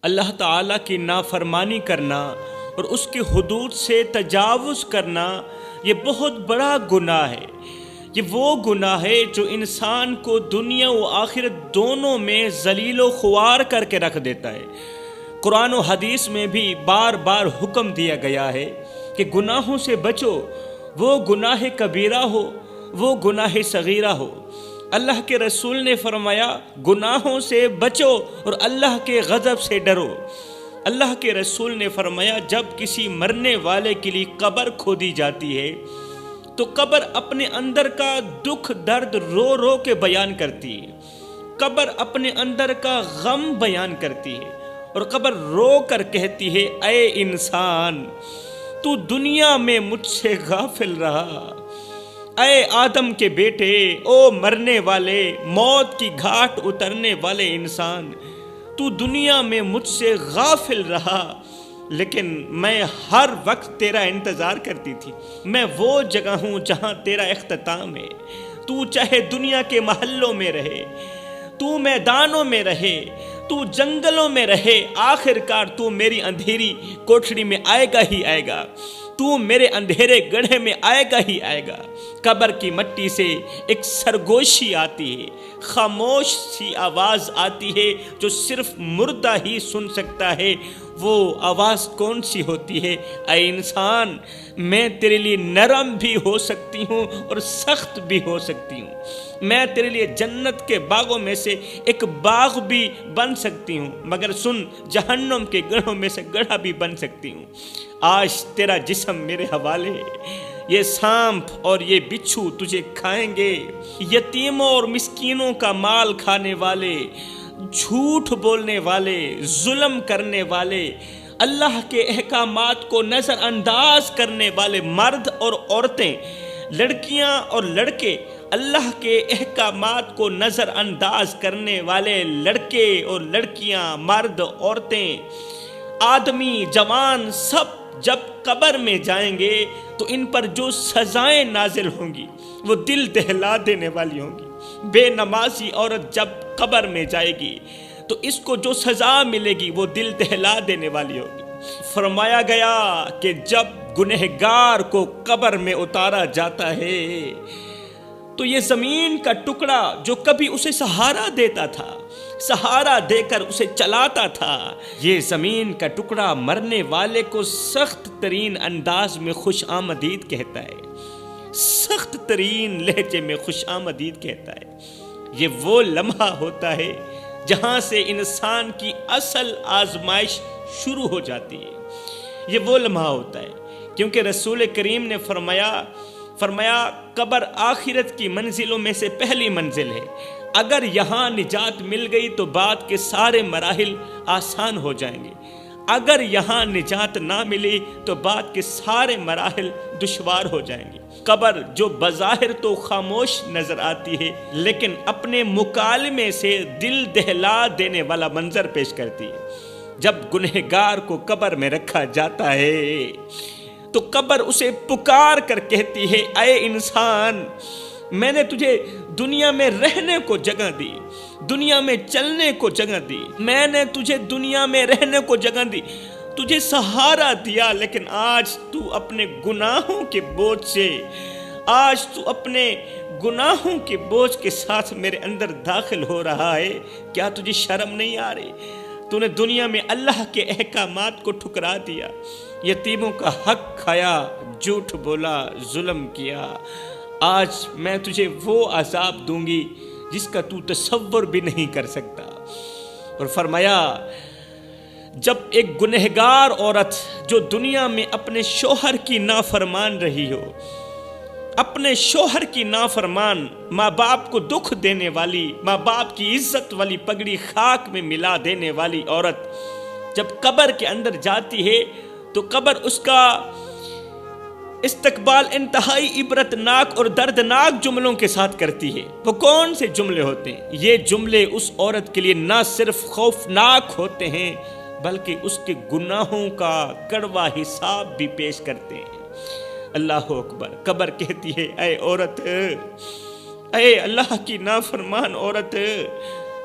اللہ تعالیٰ کی نافرمانی کرنا اور اس کی حدود سے تجاوز کرنا یہ بہت بڑا گناہ ہے۔ یہ وہ گناہ ہے جو انسان کو دنیا و آخرت دونوں میں ذلیل و خوار کر کے رکھ دیتا ہے۔ قرآن و حدیث میں بھی بار بار حکم دیا گیا ہے کہ گناہوں سے بچو، وہ گناہ کبیرہ ہو، وہ گناہ صغیرہ ہو۔ اللہ کے رسول نے فرمایا گناہوں سے بچو اور اللہ کے غضب سے ڈرو۔ اللہ کے رسول نے فرمایا جب کسی مرنے والے کے لیے قبر کھودی جاتی ہے تو قبر اپنے اندر کا دکھ درد رو رو کے بیان کرتی ہے، قبر اپنے اندر کا غم بیان کرتی ہے، اور قبر رو کر کہتی ہے اے انسان تو دنیا میں مجھ سے غافل رہا، اے آدم کے بیٹے، او مرنے والے، موت کی گھاٹ اترنے والے انسان، تو دنیا میں مجھ سے غافل رہا، لیکن میں ہر وقت تیرا انتظار کرتی تھی۔ میں وہ جگہ ہوں جہاں تیرا اختتام ہے۔ تو چاہے دنیا کے محلوں میں رہے، تو میدانوں میں رہے، تو جنگلوں میں رہے، آخر کار تو میری اندھیری کوٹھڑی میں آئے گا ہی آئے گا، تو میرے اندھیرے گڑھے میں آئے گا ہی آئے گا۔ قبر کی مٹی سے ایک سرگوشی آتی ہے، خاموش سی آواز آتی ہے جو صرف مردہ ہی سن سکتا ہے۔ وہ آواز کون سی ہوتی ہے؟ اے انسان، میں تیرے لیے نرم بھی ہو سکتی ہوں اور سخت بھی ہو سکتی ہوں، میں تیرے لیے جنت کے باغوں میں سے ایک باغ بھی بن سکتی ہوں، مگر سن، جہنم کے گڑھوں میں سے گڑھا بھی بن سکتی ہوں۔ آج تیرا جسم میرے حوالے ہے، یہ سانپ اور یہ بچھو تجھے کھائیں گے۔ یتیموں اور مسکینوں کا مال کھانے والے، جھوٹ بولنے والے، ظلم کرنے والے، اللہ کے احکامات کو نظر انداز کرنے والے مرد اور عورتیں، لڑکیاں اور لڑکے، اللہ کے احکامات کو نظر انداز کرنے والے لڑکے اور لڑکیاں، مرد، عورتیں، آدمی، جوان، سب جب قبر میں جائیں گے تو ان پر جو سزائیں نازل ہوں گی وہ دل دہلا دینے والی ہوں گی۔ بے نمازی عورت جب قبر میں جائے گی تو اس کو جو سزا ملے گی وہ دل دہلا دینے والی ہوگی۔ فرمایا گیا کہ جب گنہگار کو قبر میں اتارا جاتا ہے تو یہ زمین کا ٹکڑا جو کبھی اسے سہارا دیتا تھا، سہارا دے کر اسے چلاتا تھا، یہ زمین کا ٹکڑا مرنے والے کو سخت ترین انداز میں خوش آمدید کہتا ہے، سخت ترین لہجے میں خوش آمدید کہتا ہے۔ یہ وہ لمحہ ہوتا ہے جہاں سے انسان کی اصل آزمائش شروع ہو جاتی ہے۔ یہ وہ لمحہ ہوتا ہے کیونکہ رسول کریم نے فرمایا قبر آخرت کی منزلوں میں سے پہلی منزل ہے۔ اگر یہاں نجات مل گئی تو بعد کے سارے مراحل آسان ہو جائیں گے، اگر یہاں نجات نہ ملی تو بعد کے سارے مراحل دشوار ہو جائیں گے۔ قبر جو بظاہر تو خاموش نظر آتی ہے لیکن اپنے مکالمے سے دل دہلا دینے والا منظر پیش کرتی ہے۔ جب گنہگار کو قبر میں رکھا جاتا ہے تو قبر اسے پکار کر کہتی ہے اے انسان، میں نے تجھے دنیا میں رہنے کو جگہ دی، دنیا میں چلنے کو جگہ دی، میں نے تجھے دنیا میں رہنے کو جگہ دی، تجھے سہارا دیا، لیکن آج تو اپنے گناہوں کے بوجھ سے، آج تو اپنے گناہوں کے بوجھ کے ساتھ میرے اندر داخل ہو رہا ہے۔ کیا تجھے شرم نہیں آ رہی؟ تو نے دنیا میں اللہ کے احکامات کو ٹھکرا دیا، یتیموں کا حق کھایا، جھوٹ بولا، ظلم کیا۔ آج میں تجھے وہ عذاب دوں گی جس کا تو تصور بھی نہیں کر سکتا۔ اور فرمایا جب ایک گنہگار عورت جو دنیا میں اپنے شوہر کی نافرمان رہی ہو، اپنے شوہر کی نافرمان، ماں باپ کو دکھ دینے والی، ماں باپ کی عزت والی پگڑی خاک میں ملا دینے والی عورت جب قبر کے اندر جاتی ہے تو قبر اس کا استقبال انتہائی عبرتناک اور دردناک جملوں کے ساتھ کرتی ہے۔ وہ کون سے جملے ہوتے ہیں؟ یہ جملے اس عورت کے لیے نہ صرف خوفناک ہوتے ہیں بلکہ اس کے گناہوں کا کڑوا حساب بھی پیش کرتے ہیں۔ اللہ اکبر۔ قبر کہتی ہے اے عورت، اے اللہ کی نافرمان عورت،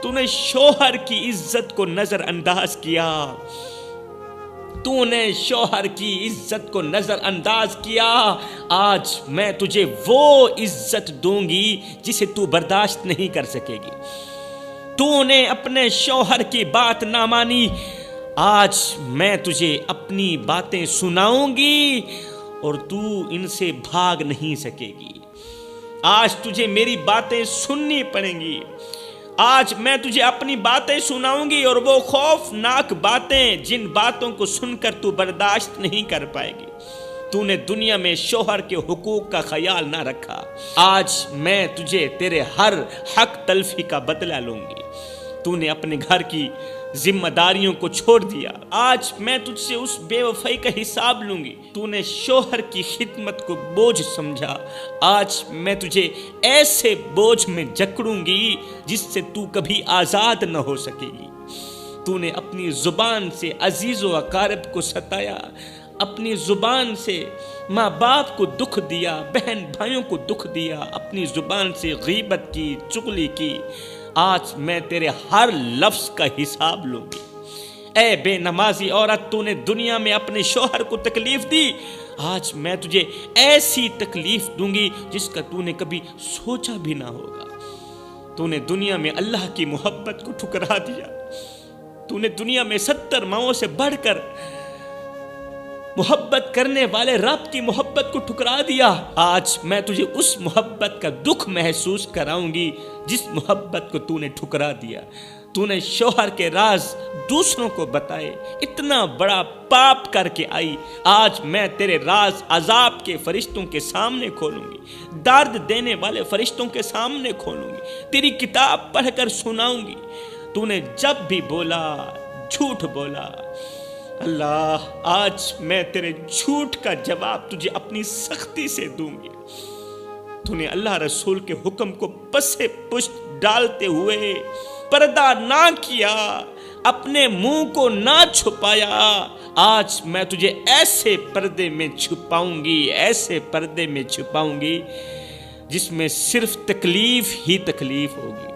تو نے شوہر کی عزت کو نظر انداز کیا، تو نے شوہر کی عزت کو نظر انداز کیا، آج میں تجھے وہ عزت دوں گی جسے تو برداشت نہیں کر سکے گی۔ تو نے اپنے شوہر کی بات نہ مانی، آج میں تجھے اپنی باتیں سناؤں گی اور تو ان سے بھاگ نہیں سکے گی۔ آج تجھے میری باتیں سننی پڑیں گی، آج میں تجھے اپنی باتیں سناؤں گی، اور وہ خوفناک باتیں جن باتوں کو سن کر تو برداشت نہیں کر پائے گی۔ تو نے دنیا میں شوہر کے حقوق کا خیال نہ رکھا، آج میں تجھے تیرے ہر حق تلفی کا بدلہ لوں گی۔ تو نے اپنے گھر کی ذمہ داریوں کو چھوڑ دیا، آج میں تجھ سے اس بے وفائی کا حساب لوں گی۔ تو نے شوہر کی خدمت کو بوجھ سمجھا، آج میں تجھے ایسے بوجھ میں جکڑوں گی جس سے تو کبھی آزاد نہ ہو سکے گی۔ تو نے اپنی زبان سے عزیز و اقارب کو ستایا، اپنی زبان سے ماں باپ کو دکھ دیا، بہن بھائیوں کو دکھ دیا، اپنی زبان سے غیبت کی، چغلی کی، آج میں تیرے ہر لفظ کا حساب لوں گی۔ اے بے نمازی عورت، تو نے دنیا میں اپنے شوہر کو تکلیف دی، آج میں تجھے ایسی تکلیف دوں گی جس کا تو نے کبھی سوچا بھی نہ ہوگا۔ تو نے دنیا میں اللہ کی محبت کو ٹھکرا دیا، تو نے دنیا میں 70 ماؤں سے بڑھ کر محبت کرنے والے رب کی محبت کو ٹھکرا دیا، آج میں تجھے اس محبت کا دکھ محسوس کراؤں گی جس محبت کو تو نے ٹھکرا دیا۔ تو نے شوہر کے راز دوسروں کو بتائے، اتنا بڑا پاپ کر کے آئی، آج میں تیرے راز عذاب کے فرشتوں کے سامنے کھولوں گی، درد دینے والے فرشتوں کے سامنے کھولوں گی، تیری کتاب پڑھ کر سناؤں گی۔ تو نے جب بھی بولا جھوٹ بولا، اللہ آج میں تیرے جھوٹ کا جواب تجھے اپنی سختی سے دوں گی۔ تو نے اللہ رسول کے حکم کو پسے پشت ڈالتے ہوئے پردہ نہ کیا، اپنے منہ کو نہ چھپایا، آج میں تجھے ایسے پردے میں چھپاؤں گی، ایسے پردے میں چھپاؤں گی جس میں صرف تکلیف ہی تکلیف ہوگی،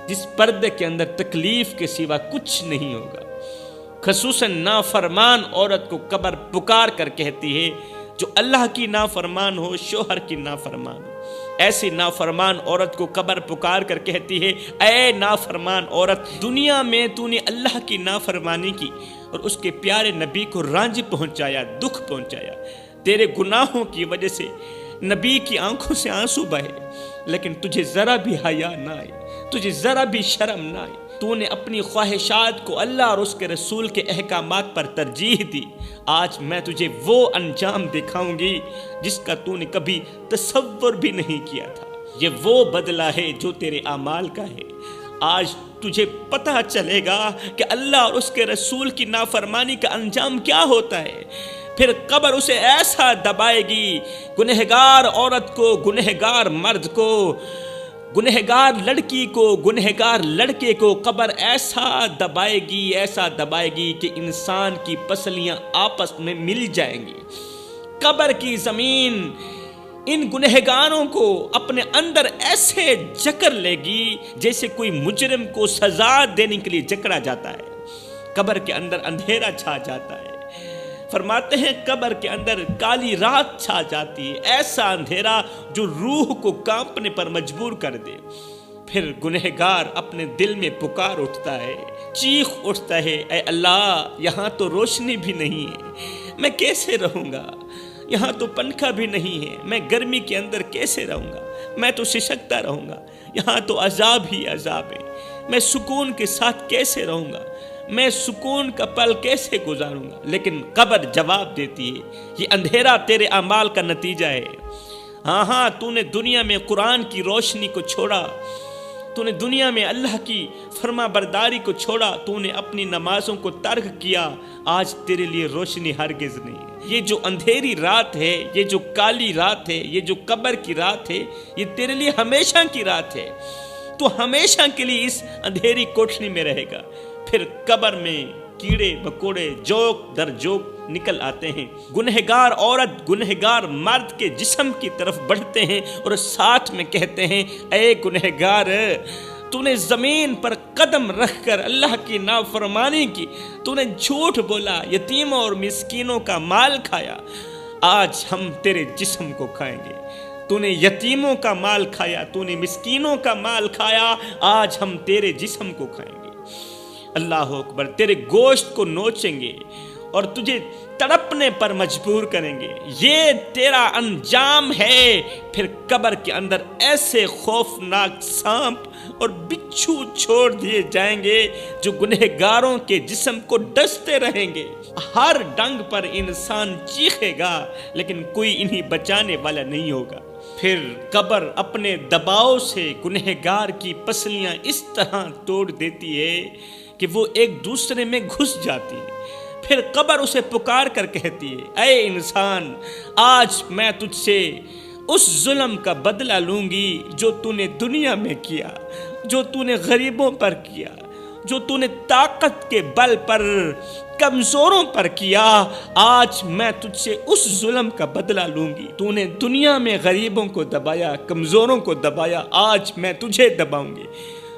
جس پردے کے اندر تکلیف کے سوا کچھ نہیں ہوگا۔ خصوصاً نافرمان عورت کو قبر پکار کر کہتی ہے، جو اللہ کی نافرمان ہو، شوہر کی نافرمان ہو، ایسی نافرمان عورت کو قبر پکار کر کہتی ہے، اے نافرمان عورت، دنیا میں تو نے اللہ کی نافرمانی کی اور اس کے پیارے نبی کو رنج پہنچایا، دکھ پہنچایا، تیرے گناہوں کی وجہ سے نبی کی آنکھوں سے آنسو بہے، لیکن تجھے ذرا بھی حیا نہ آئی، تجھے ذرا بھی شرم نہ آئی، تو نے اپنی خواہشات کو اللہ اور اس کے رسول کے احکامات پر ترجیح دی۔ آج میں تجھے وہ انجام دکھاؤں گی جس کا تو نے کبھی تصور بھی نہیں کیا تھا۔ یہ وہ بدلہ ہے جو تیرے اعمال کا ہے۔ آج تجھے پتہ چلے گا کہ اللہ اور اس کے رسول کی نافرمانی کا انجام کیا ہوتا ہے۔ پھر قبر اسے ایسا دبائے گی، گنہگار عورت کو، گنہگار مرد کو، گنہگار لڑکی کو، گنہگار لڑکے کو قبر ایسا دبائے گی، ایسا دبائے گی کہ انسان کی پسلیاں آپس میں مل جائیں گی۔ قبر کی زمین ان گنہگاروں کو اپنے اندر ایسے جکڑ لے گی جیسے کوئی مجرم کو سزا دینے کے لیے جکڑا جاتا ہے۔ قبر کے اندر اندھیرا چھا جاتا ہے، فرماتے ہیں قبر کے اندر کالی رات چھا جاتی ہے، ایسا اندھیرا جو روح کو کانپنے پر مجبور کر دے۔ پھر گنہگار اپنے دل میں پکار اٹھتا ہے، چیخ اٹھتا ہے، اے اللہ یہاں تو روشنی بھی نہیں ہے، میں کیسے رہوں گا؟ یہاں تو پنکھا بھی نہیں ہے، میں گرمی کے اندر کیسے رہوں گا؟ میں تو سسکتا رہوں گا، یہاں تو عذاب ہی عذاب ہے، میں سکون کے ساتھ کیسے رہوں گا؟ میں سکون کا پل کیسے گزاروں گا؟ لیکن قبر جواب دیتی ہے، یہ اندھیرا تیرے اعمال کا نتیجہ ہے۔ ہاں تو نے دنیا میں قرآن کی روشنی کو چھوڑا، تو نے دنیا میں اللہ کی فرما برداری کو چھوڑا، تو نے اپنی نمازوں کو ترک کیا، آج تیرے لیے روشنی ہرگز نہیں ہے۔ یہ جو اندھیری رات ہے، یہ جو کالی رات ہے، یہ جو قبر کی رات ہے، یہ تیرے لیے ہمیشہ کی رات ہے۔ تو ہمیشہ کے لیے اس اندھیری کوٹھری میں رہے گا۔ پھر قبر میں کیڑے مکوڑے جوک در جوک نکل آتے ہیں، گنہگار عورت گنہگار مرد کے جسم کی طرف بڑھتے ہیں اور ساتھ میں کہتے ہیں، اے گنہگار، تو نے زمین پر قدم رکھ کر اللہ کی نافرمانی کی، تو نے جھوٹ بولا، یتیموں اور مسکینوں کا مال کھایا، آج ہم تیرے جسم کو کھائیں گے۔ تو نے یتیموں کا مال کھایا، تو نے مسکینوں کا مال کھایا، آج ہم تیرے جسم کو کھائیں گے۔ اللہ اکبر، تیرے گوشت کو نوچیں گے اور تجھے تڑپنے پر مجبور کریں گے، یہ تیرا انجام ہے۔ پھر قبر کے اندر ایسے خوفناک سانپ اور بچھو چھوڑ دیے جائیں گے جو گنہگاروں کے جسم کو ڈستے رہیں گے۔ ہر ڈنگ پر انسان چیخے گا لیکن کوئی انہیں بچانے والا نہیں ہوگا۔ پھر قبر اپنے دباؤ سے گنہگار کی پسلیاں اس طرح توڑ دیتی ہے کہ وہ ایک دوسرے میں گھس جاتی ہے۔ پھر قبر اسے پکار کر کہتی ہے، اے انسان، آج میں تجھ سے اس ظلم کا بدلہ لوں گی جو تو نے دنیا میں کیا، جو تو نے غریبوں پر کیا، جو تو نے طاقت کے بل پر کمزوروں پر کیا۔ آج میں تجھ سے اس ظلم کا بدلہ لوں گی۔ تو نے دنیا میں غریبوں کو دبایا، کمزوروں کو دبایا، آج میں تجھے دباؤں گی۔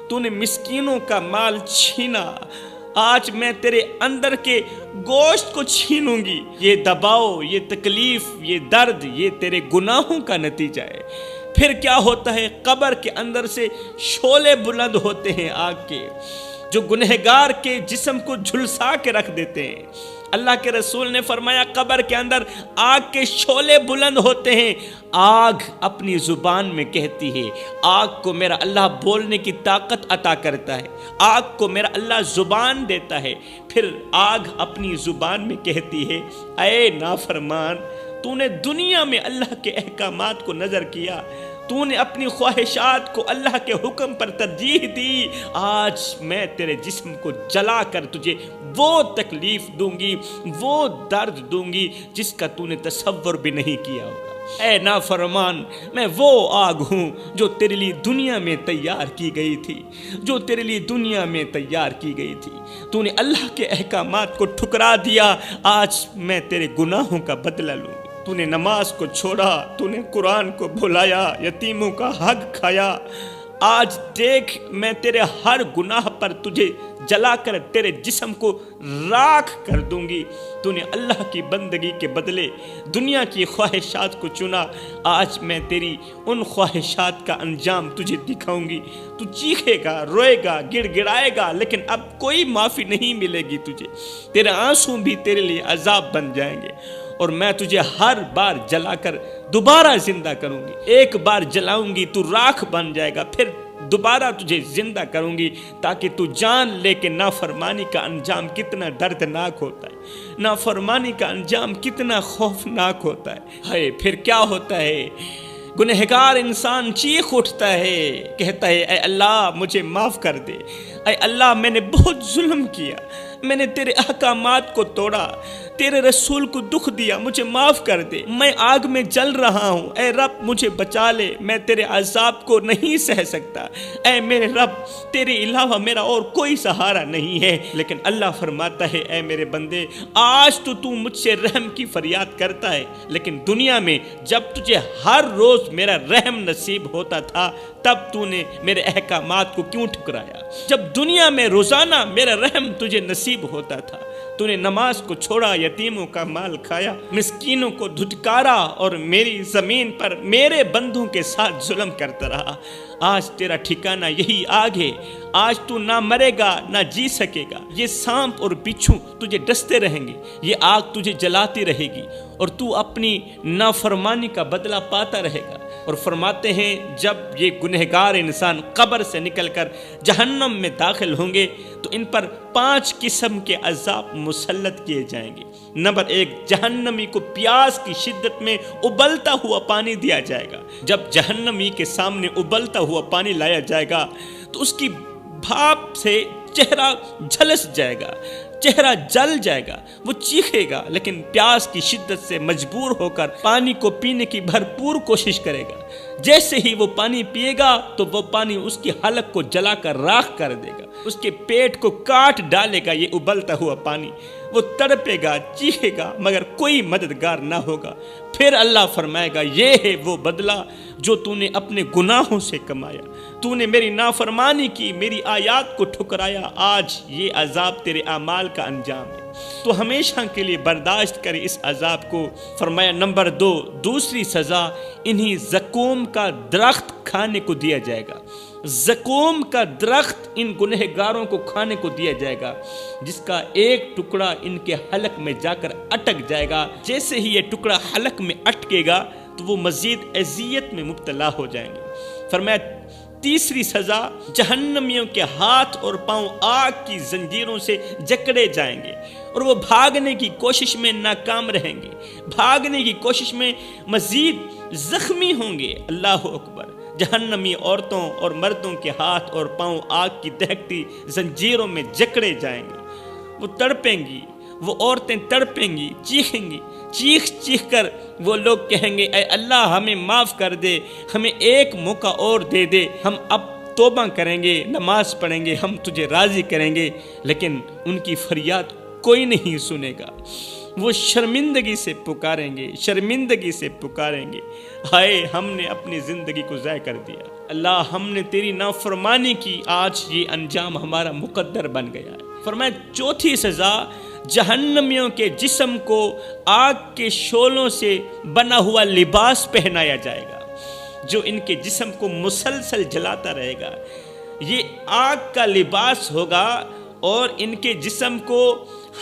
تو نے مسکینوں کا مال چھینا، آج میں تیرے اندر کے گوشت کو چھینوں گی۔ یہ دباؤ، یہ تکلیف، یہ درد، یہ تیرے گناہوں کا نتیجہ ہے۔ پھر کیا ہوتا ہے؟ قبر کے اندر سے شعلے بلند ہوتے ہیں آگ کے، جو گنہگار کے جسم کو جھلسا کے رکھ دیتے ہیں۔ اللہ کے رسول نے فرمایا قبر کے اندر آگ کے شعلے بلند ہوتے ہیں۔ آگ اپنی زبان میں کہتی ہے، آگ کو میرا اللہ بولنے کی طاقت عطا کرتا ہے، آگ کو میرا اللہ زبان دیتا ہے۔ پھر آگ اپنی زبان میں کہتی ہے، اے نافرمان، تو نے دنیا میں اللہ کے احکامات کو نظر کیا، تو نے اپنی خواہشات کو اللہ کے حکم پر ترجیح دی، آج میں تیرے جسم کو جلا کر تجھے وہ تکلیف دوں گی، وہ درد دوں گی جس کا تو نے تصور بھی نہیں کیا ہوگا۔ اے نافرمان، میں وہ آگ ہوں جو تیرے لیے دنیا میں تیار کی گئی تھی، جو تیرے لیے دنیا میں تیار کی گئی تھی۔ تو نے اللہ کے احکامات کو ٹھکرا دیا، آج میں تیرے گناہوں کا بدلہ لوں گی۔ تو نے نماز کو چھوڑا، تو نے قرآن کو بھلایا، یتیموں کا حق کھایا، آج دیکھ میں تیرے ہر گناہ پر تجھے جلا کر تیرے جسم کو راکھ کر دوں گی۔ تو نے اللہ کی بندگی کے بدلے دنیا کی خواہشات کو چنا، آج میں تیری ان خواہشات کا انجام تجھے دکھاؤں گی۔ تو چیخے گا، روئے گا، گڑ گڑائے گا، لیکن اب کوئی معافی نہیں ملے گی تجھے۔ تیرے آنسو بھی تیرے لیے عذاب بن جائیں گے، اور میں تجھے ہر بار جلا کر دوبارہ زندہ کروں گی۔ ایک بار جلاؤں گی تو راکھ بن جائے گا، پھر دوبارہ تجھے زندہ کروں گی تاکہ تو جان لے کہ نافرمانی کا انجام کتنا دردناک ہوتا ہے، نافرمانی کا انجام کتنا خوفناک ہوتا ہے۔ ہائے، پھر کیا ہوتا ہے؟ گنہگار انسان چیخ اٹھتا ہے، کہتا ہے، اے اللہ مجھے معاف کر دے، اے اللہ میں نے بہت ظلم کیا، میں نے تیرے احکامات کو توڑا، تیرے رسول کو دکھ دیا، مجھے معاف کر دے، میں آگ میں جل رہا ہوں، اے رب مجھے بچا لے، میں تیرے عذاب کو نہیں سہ سکتا، اے میرے رب تیرے علاوہ میرا اور کوئی سہارا نہیں ہے۔ لیکن اللہ فرماتا ہے، اے میرے بندے، آج تو مجھ سے رحم کی فریاد کرتا ہے، لیکن دنیا میں جب تجھے ہر روز میرا رحم نصیب ہوتا تھا تب تو نے میرے احکامات کو کیوں ٹھکرایا؟ جب دنیا میں روزانہ میرا رحم تجھے نصیب ہوتا تھا، تو نے نماز کو چھوڑا، یتیموں کا مال کھایا، مسکینوں کو دھتکارا، اور میری زمین پر میرے بندوں کے ساتھ ظلم کرتا رہا۔ آج تیرا ٹھکانہ یہی آگ ہے، آج تو نہ مرے گا نہ جی سکے گا۔ یہ سانپ اور بچھو تجھے ڈستے رہیں گے، یہ آگ تجھے جلاتی رہے گی، اور تو اپنی نافرمانی کا بدلہ پاتا رہے گا۔ اور فرماتے ہیں جب یہ گنہگار انسان قبر سے نکل کر جہنم میں داخل ہوں گے تو ان پر 5 قسم کے عذاب مسلط کیے جائیں گے۔ نمبر 1، جہنمی کو پیاس کی شدت میں ابلتا ہوا پانی دیا جائے گا۔ جب جہنمی کے سامنے ابلتا ہوا پانی لایا جائے گا تو اس کی بھاپ سے چہرہ جھلس جائے گا، چہرہ جل جائے گا، وہ چیخے گا، لیکن پیاس کی شدت سے مجبور ہو کر پانی کو پینے کی بھرپور کوشش کرے گا۔ جیسے ہی وہ پانی پیے گا تو وہ پانی اس کی حلق کو جلا کر راکھ کر دے گا، اس کے پیٹ کو کاٹ ڈالے گا یہ ابلتا ہوا پانی۔ وہ تڑپے گا، چیخے گا، مگر کوئی مددگار نہ ہوگا۔ پھر اللہ فرمائے گا یہ ہے وہ بدلہ جو تو نے اپنے گناہوں سے کمایا، تو نے میری نافرمانی کی، میری آیات کو ٹھکرایا، آج یہ عذاب تیرے اعمال کا انجام ہے، تو ہمیشہ کے لیے برداشت کرے اس عذاب کو۔ فرمایا نمبر 2، دوسری سزا انہی زقوم کا درخت کھانے کو دیا جائے گا۔ زقوم کا درخت ان گنہگاروں کو کھانے کو دیا جائے گا، جس کا ایک ٹکڑا ان کے حلق میں جا کر اٹک جائے گا۔ جیسے ہی یہ ٹکڑا حلق میں اٹکے گا تو وہ مزید اذیت میں مبتلا ہو جائیں گے۔ فرمایا تیسری سزا، جہنمیوں کے ہاتھ اور پاؤں آگ کی زنجیروں سے جکڑے جائیں گے اور وہ بھاگنے کی کوشش میں ناکام رہیں گے، بھاگنے کی کوشش میں مزید زخمی ہوں گے۔ اللہ اکبر! جہنمی عورتوں اور مردوں کے ہاتھ اور پاؤں آگ کی دہکتی زنجیروں میں جکڑے جائیں گے، وہ تڑپیں گی، وہ عورتیں تڑپیں گی، چیخیں گی، چیخ چیخ کر وہ لوگ کہیں گے اے اللہ ہمیں معاف کر دے، ہمیں ایک موقع اور دے دے، ہم اب توبہ کریں گے، نماز پڑھیں گے، ہم تجھے راضی کریں گے۔ لیکن ان کی فریاد کوئی نہیں سنے گا، وہ شرمندگی سے پکاریں گے، شرمندگی سے پکاریں گے، ہائے ہم نے اپنی زندگی کو ضائع کر دیا، اللہ ہم نے تیری نافرمانی کی، آج یہ انجام ہمارا مقدر بن گیا ہے۔ فرمایا چوتھی سزا، جہنمیوں کے جسم کو آگ کے شعلوں سے بنا ہوا لباس پہنایا جائے گا جو ان کے جسم کو مسلسل جلاتا رہے گا۔ یہ آگ کا لباس ہوگا اور ان کے جسم کو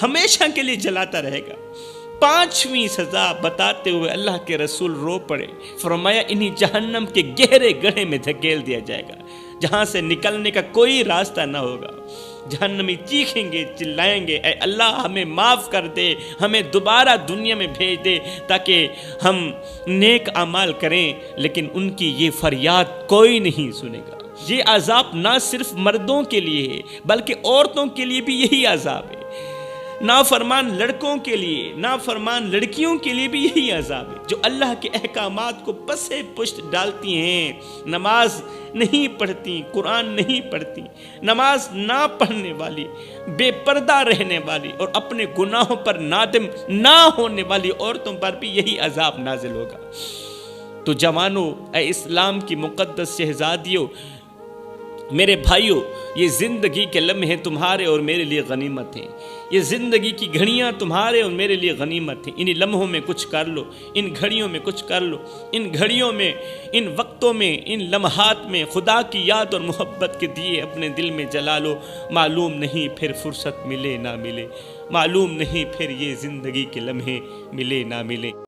ہمیشہ کے لیے جلاتا رہے گا۔ پانچویں سزا بتاتے ہوئے اللہ کے رسول رو پڑے، فرمایا انہی جہنم کے گہرے گڑھے میں دھکیل دیا جائے گا جہاں سے نکلنے کا کوئی راستہ نہ ہوگا۔ جہنمی چیخیں گے، چلائیں گے، اے اللہ ہمیں معاف کر دے، ہمیں دوبارہ دنیا میں بھیج دے تاکہ ہم نیک اعمال کریں، لیکن ان کی یہ فریاد کوئی نہیں سنے گا۔ یہ عذاب نہ صرف مردوں کے لیے ہے بلکہ عورتوں کے لیے بھی یہی عذاب ہے، نافرمان لڑکوں کے لیے، نافرمان لڑکیوں کے لیے بھی یہی عذاب ہے جو اللہ کے احکامات کو پسے پشت ڈالتی ہیں، نماز نہیں پڑھتی، قرآن نہیں پڑھتی، نماز نہ پڑھنے والی، بے پردہ رہنے والی اور اپنے گناہوں پر نادم نہ ہونے والی عورتوں پر بھی یہی عذاب نازل ہوگا۔ تو جوانوں، اے اسلام کی مقدس شہزادیوں، میرے بھائیوں، یہ زندگی کے لمحے تمہارے اور میرے لیے غنیمت ہیں، یہ زندگی کی گھڑیاں تمہارے اور میرے لیے غنیمت ہیں۔ انہی لمحوں میں کچھ کر لو، ان گھڑیوں میں کچھ کر لو، ان گھڑیوں میں، ان وقتوں میں، ان لمحات میں خدا کی یاد اور محبت کے دیے اپنے دل میں جلا لو۔ معلوم نہیں پھر فرصت ملے نہ ملے، معلوم نہیں پھر یہ زندگی کے لمحے ملے نہ ملے۔